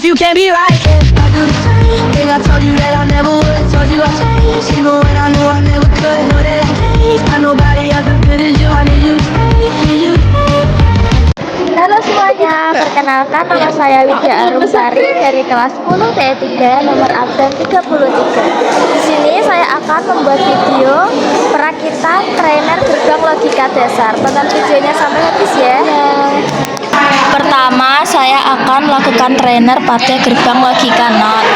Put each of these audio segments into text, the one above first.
if you can't be right. I do the same thing I told you that I never would. Told you I changed, even when I knew I never could. Know that I can't find nobody else as good as you. I need you to stay, need you to stay. Halo semuanya, perkenalkan nama saya Widya Arumsari dari kelas 10 T3 nomor absen 33. Di sini saya akan membuat video perakitan trainer gerbang logika dasar. Tonton videonya sampai habis ya. Pertama, saya akan melakukan trainer pada gerbang logika not.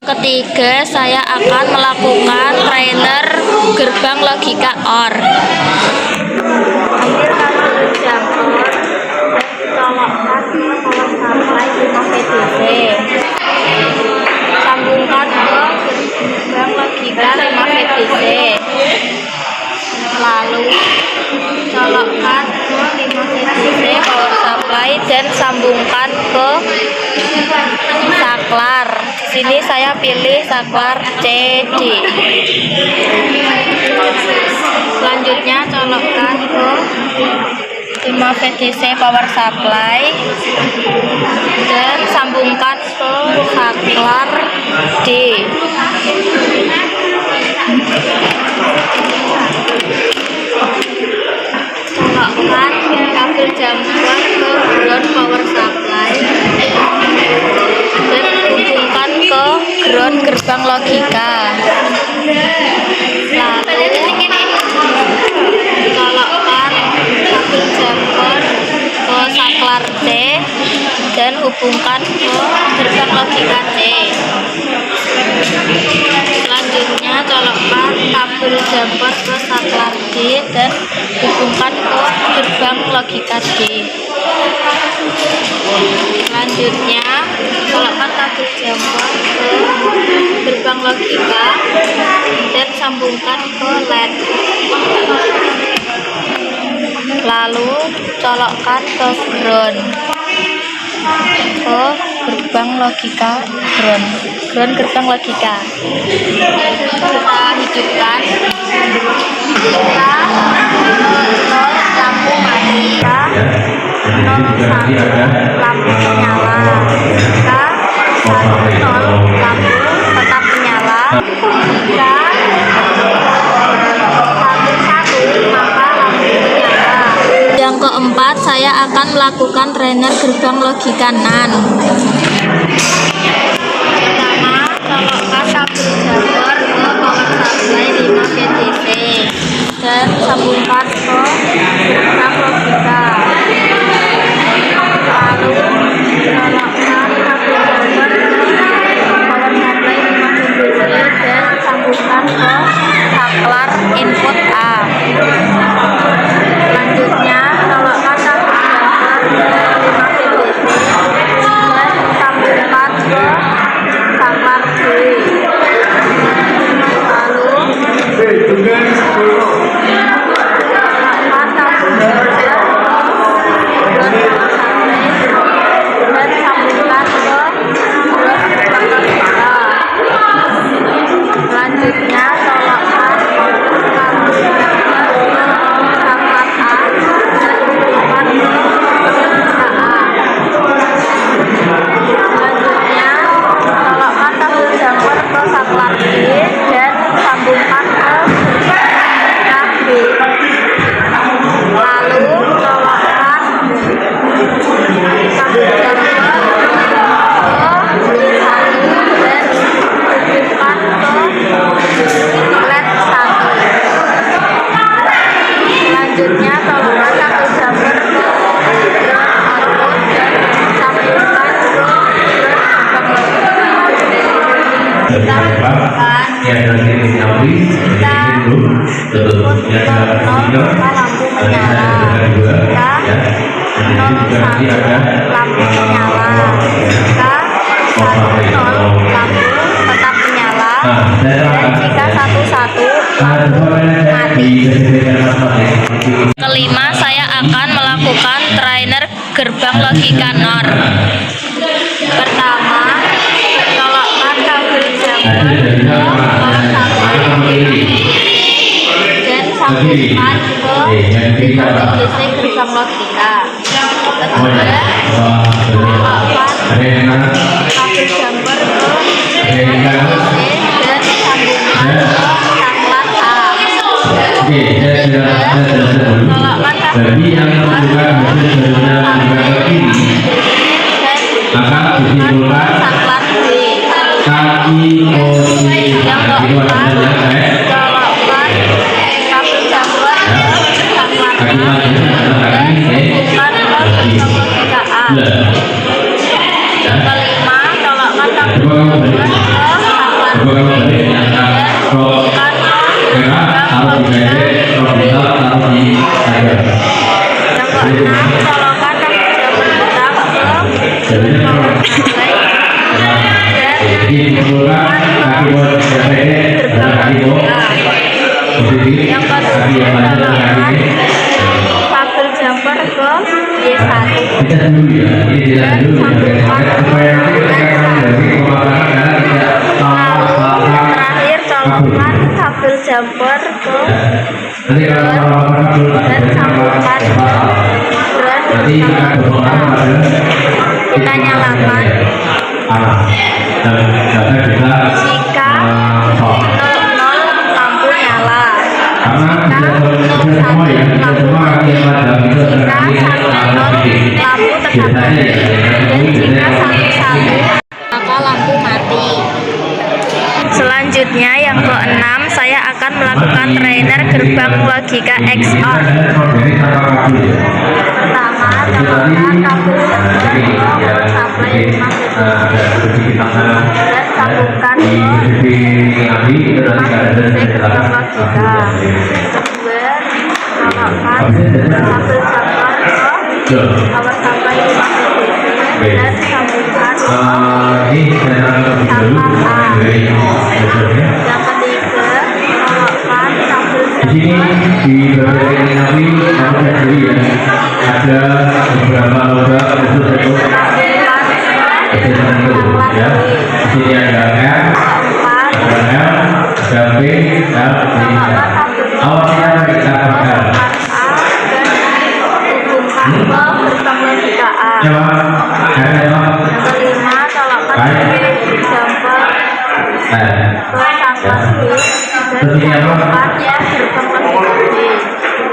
Ketiga, saya akan melakukan trainer gerbang logika OR. Ambil kabel jumper dan colokkan ke power supply 5 VDC. Sambungkan ke gerbang logika 5 VDC. Lalu colokkan ke 5 VDC power supply dan sambungkan ke saklar. Sini saya pilih saklar CD. Selanjutnya colokkan ke 5 VDC power supply dan sambungkan ke saklar D. Colokkan kabel jumper ke ground power supply dan hubungkan ke ground gerbang logika. Lalu colokkan kabel jumper ke saklar C dan hubungkan ke gerbang logika C. Selanjutnya colokkan kabel jumper ke saklar D dan hubungkan ke gerbang logika D. Selanjutnya colokkan kabel jumper ke gerbang logika dan sambungkan ke LED. Lalu colokkan ke ground gerbang logika, ground gerbang logika. Kita hidupkan, kita lampu mati, kita 01 lampu menyala, kita 10 lampu tetap menyala, kita 11 maka lampu menyala. Yang keempat, saya akan melakukan trainer gerbang logika NAND. Pertama, colokkan kabel jumper ke power supply 5 VDC dan sambungkan ke gerbang logika. Lalu colokkan kabel jumper ke power supply 5 VDC dan sambungkan ke saklar input A. Selanjutnya colokkan kabel jumper ke 5 VDC dan sambungkan ke saklar D. Lalu colokkan kabel jumper ke ground power supply dan sambungkan ke ground gerbang logika. Selanjutnya colokkan kabel jumper ke saklar A dan hubungkan ke logika A. Selanjutnya colokkan kabel jumper ke saklar D dan sambungkan ke logika B. Lalu colokkan kabel jumper ke D1 dan hubungkan ke LED 1. Selanjutnya colokkan kabel jumper ke ground output dan sambungkan ke ground gerbang logika. Kita hubungkan, kita input ke 0 maka lampu menyala, kita 01 lampu menyala, kita 10 lampu tetap menyala, dan jika 11 lampu mati. Kelima, saya akan melakukan trainer gerbang logika NOR. Pertama, colokkan kabel jumper ke power supply dan sambungkan ke 5 VDC gerbang logika. Ketiga, colokkan kabel jumper ke 5 VDC dan sambungkan ke saklar A. Ketiga, colokkan kabel jumper ke saklar D dan sambungkan ke saklar D. Yang keempat, colokkan kabel jumper ke saklar A dan hubungkan ke gerbang logika A. Yang kelima, colokkan kabel jumper ke saklar D dan hubungkan ke gerbang logika B. Yang keenam, colokkan kabel jumper hitam ke power supply dan hubungkan ke gerbang logika. Yang ketujuh, colokkan kabel jumper ke D1 dan sambungkan ke LED 1. Terakhir colokkan kabel jumper ke Nanti kalau orang-orang dulu dan sambungkan ke ground kita nyalakan. dan data kita Jika 00 lampu nyala, karena jika 01 semua ya lampu semua mati, yang pada itu jika 10 lampu tetap mati, dan jika 11 maka lampu mati. Selanjutnya yang ke-6, saya akan melakukan trainer gerbang logika XOR. Pertama, colokkan kabel power supply 5 dan sambungkan ke gerbang logika. Kedua, colokkan kabel supply ke power supply 5 dan sambungkan ke yang ketiga, colokkan kabel di sini di bagian ini nanti kamu sendiri ya ada beberapa logam khusus itu ya. Di sini ada M, ada L, ada B, dan D. Awalnya kita pakai ya Pak, ada ya Pak. Yang kelima, colokkan jumper ke sambungan B dan sambungkan ya gerbang logika B.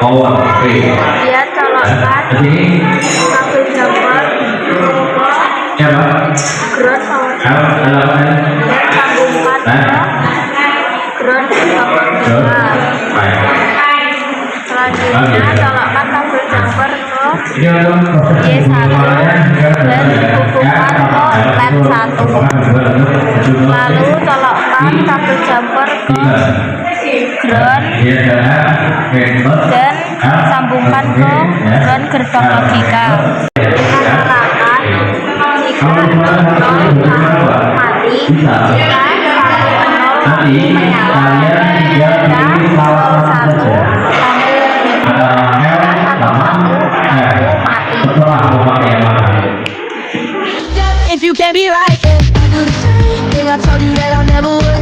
Power B. Kemudian colokkan Di sini kabel jumper ya Pak. ground power L, L, dan sambungkan ke ground gerbang logika. Selanjutnya colokkan kabel jumper ke Ini adalah proses Y1 pengulangannya dan hubungkan ke LED 1. Lalu colokkan kabel jumper ke ground dan sambungkan ke ground gerbang logika. Nyalakan jika 00 mati, jika 10 menyala, jika 01 lampu If you can't be right, I do the same thing I told you that I never would.